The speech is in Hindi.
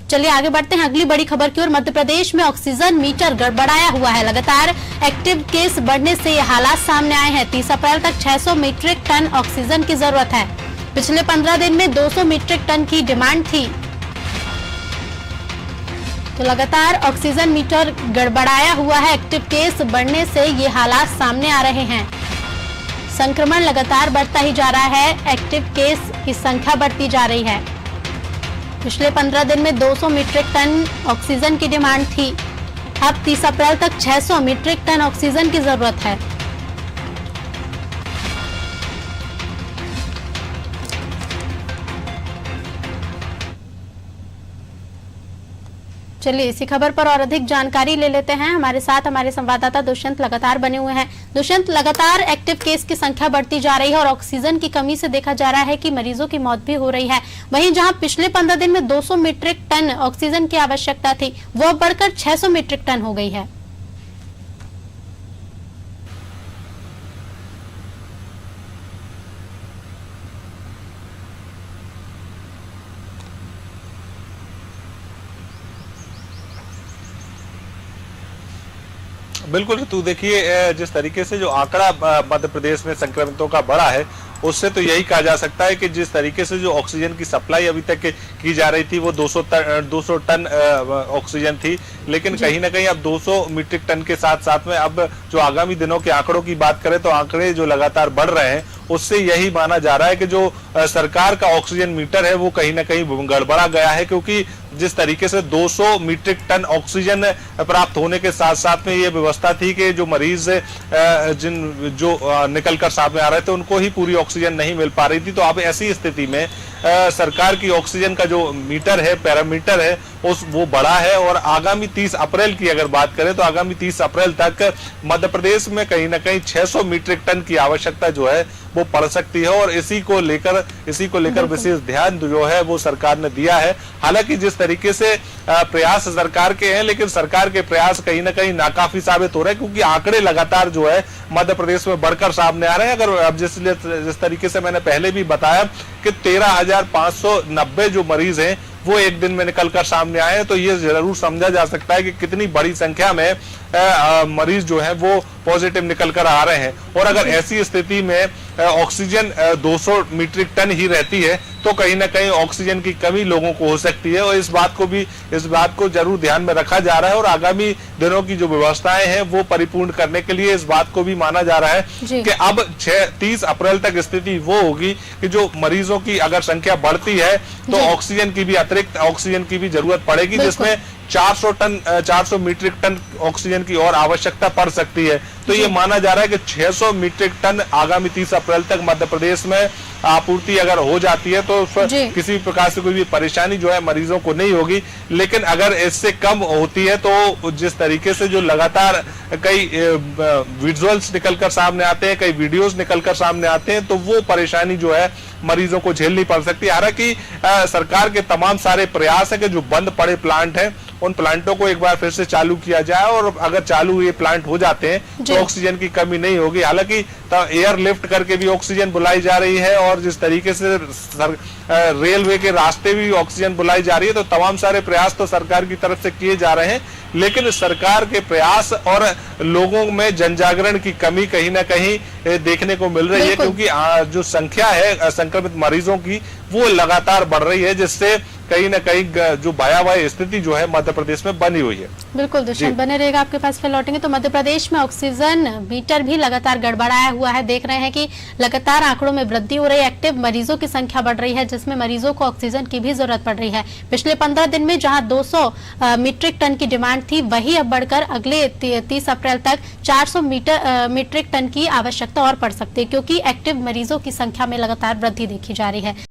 चलिए आगे बढ़ते हैं अगली बड़ी खबर की ओर। मध्य प्रदेश में ऑक्सीजन मीटर गड़बड़ाया हुआ है। लगातार एक्टिव केस बढ़ने से ये हालात सामने आए हैं। 30 अप्रैल तक 600 मीट्रिक टन ऑक्सीजन की जरूरत है। पिछले 15 दिन में 200 मीट्रिक टन की डिमांड थी। तो लगातार ऑक्सीजन मीटर गड़बड़ाया हुआ है। एक्टिव केस बढ़ने से ये हालात सामने आ रहे हैं। संक्रमण लगातार बढ़ता ही जा रहा है। एक्टिव केस की संख्या बढ़ती जा रही है। पिछले 15 दिन में 200 मीट्रिक टन ऑक्सीजन की डिमांड थी। अब 30 अप्रैल तक 600 मीट्रिक टन ऑक्सीजन की जरूरत है। चलिए इसी खबर पर और अधिक जानकारी ले लेते हैं। हमारे साथ हमारे संवाददाता दुष्यंत लगातार बने हुए हैं। दुष्यंत, लगातार एक्टिव केस की संख्या बढ़ती जा रही है और ऑक्सीजन की कमी से देखा जा रहा है कि मरीजों की मौत भी हो रही है। वहीं जहां पिछले 15 दिन में 200 मीट्रिक टन ऑक्सीजन की आवश्यकता थी, वो बढ़कर 600 मीट्रिक टन हो गई है। बिल्कुल ऋतु, देखिए जिस तरीके से जो आंकड़ा मध्य प्रदेश में संक्रमितों का बढ़ा है, उससे तो यही कहा जा सकता है कि जिस तरीके से जो ऑक्सीजन की सप्लाई अभी तक की जा रही थी वो 200 टन ऑक्सीजन थी, लेकिन कहीं ना कहीं अब 200 मीट्रिक टन के साथ साथ में अब जो आगामी दिनों के आंकड़ों की बात करें तो आंकड़े जो लगातार बढ़ रहे हैं, उससे यही माना जा रहा है कि जो सरकार का ऑक्सीजन मीटर है वो कहीं ना कहीं गड़बड़ा गया है। क्योंकि जिस तरीके से 200 मीट्रिक टन ऑक्सीजन प्राप्त होने के साथ साथ में ये व्यवस्था थी कि जो मरीज जो निकल कर सामने आ रहे थे उनको ही पूरी ऑक्सीजन नहीं मिल पा रही थी। तो अब ऐसी स्थिति में सरकार की ऑक्सीजन का जो मीटर है, पैरामीटर है, वो बड़ा है और आगामी 30 अप्रैल की अगर बात करें तो आगामी 30 अप्रैल तक मध्य प्रदेश में कहीं ना कहीं 600 मीट्रिक टन की आवश्यकता जो है वो पड़ सकती है और इसी को लेकर विशेष ध्यान जो है वो सरकार ने दिया है। हालांकि जिस तरीके से प्रयास सरकार के हैं, लेकिन सरकार के प्रयास कहीं ना कहीं नाकाफी साबित हो रहे हैं, क्योंकि आंकड़े लगातार जो है मध्य प्रदेश में बढ़कर सामने आ रहे हैं। अगर अब जिस तरीके से मैंने पहले भी बताया कि 13,590 जो मरीज हैं वो एक दिन में निकलकर सामने आए हैं, तो ये जरूर समझा जा सकता है कि कितनी बड़ी संख्या में मरीज जो है वो पॉजिटिव निकलकर आ रहे हैं। और अगर ऐसी स्थिति में ऑक्सीजन 200 मीट्रिक टन ही रहती है तो कहीं ना कहीं ऑक्सीजन की कमी लोगों को हो सकती है और इस बात को जरूर ध्यान में रखा जा रहा है और आगामी दिनों की जो व्यवस्थाएं हैं वो परिपूर्ण करने के लिए इस बात को भी माना जा रहा है कि अब 30 अप्रैल तक स्थिति वो होगी कि जो मरीजों की अगर संख्या बढ़ती है तो ऑक्सीजन की भी अतिरिक्त ऑक्सीजन की भी जरूरत पड़ेगी, जिसमें 400 मीट्रिक टन ऑक्सीजन की और आवश्यकता पड़ सकती है। तो ये माना जा रहा है कि 600 मीट्रिक टन आगामी 30 अप्रैल तक मध्य प्रदेश में आपूर्ति अगर हो जाती है तो किसी प्रकार से कोई भी परेशानी जो है मरीजों को नहीं होगी। लेकिन अगर इससे कम होती है तो जिस तरीके से जो लगातार कई विजुअल्स निकलकर सामने आते हैं, कई वीडियोस निकलकर सामने आते हैं, तो वो परेशानी जो है मरीजों को झेलनी पड़ सकती है। हालांकि सरकार के तमाम सारे प्रयास है कि जो बंद पड़े प्लांट हैं उन प्लांटों को एक बार फिर से चालू किया जाए और अगर चालू ये प्लांट हो जाते हैं तो ऑक्सीजन की कमी नहीं होगी। हालांकि एयर लिफ्ट करके भी ऑक्सीजन बुलाई जा रही है और जिस तरीके से रेलवे के रास्ते भी ऑक्सीजन बुलाई जा रही है, तो तमाम सारे प्रयास तो सरकार की तरफ से किए जा रहे हैं, लेकिन सरकार के प्रयास और लोगों में जनजागरण की कमी कहीं ना कहीं देखने को मिल रही है, क्योंकि जो संख्या है संक्रमित मरीजों की वो लगातार बढ़ रही है, जिससे कहीं ना कहीं जो भयावह स्थिति जो है मध्य प्रदेश में बनी हुई है। बिल्कुल दुष्यंत बने रहेगा, आपके पास फिर लौटेंगे। तो मध्य प्रदेश में ऑक्सीजन मीटर भी लगातार गड़बड़ाया हुआ है। देख रहे हैं कि लगातार आंकड़ों में वृद्धि हो रही है। एक्टिव मरीजों की संख्या बढ़ रही है, जिसमें मरीजों को ऑक्सीजन की भी जरूरत पड़ रही है। पिछले 15 दिन में जहां 200 मीट्रिक टन की डिमांड थी, वही अब बढ़कर अगले 30 अप्रैल तक 400 मीट्रिक टन की आवश्यकता और पड़ सकती है, क्योंकि एक्टिव मरीजों की संख्या में लगातार वृद्धि देखी जा रही है।